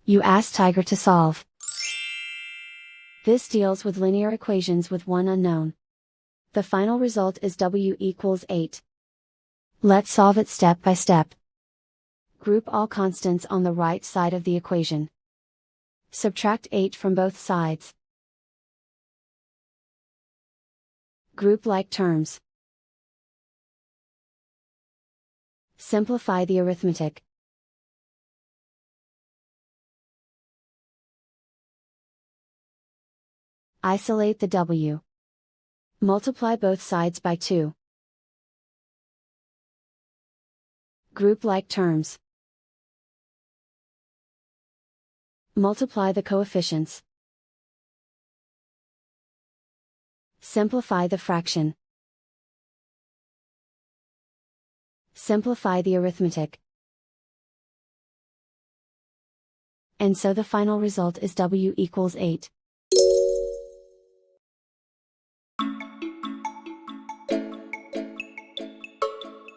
You ask Tiger to solve. This deals with linear equations with one unknown. The final result is w equals 8. Let's solve it step by step. Group all constants on the right side of the equation. Subtract 8 from both sides. Group like terms. Simplify the arithmetic. Isolate the w. Multiply both sides by 2. Group like terms. Multiply the coefficients. Simplify the fraction. Simplify the arithmetic. And so the final result is w equals 8.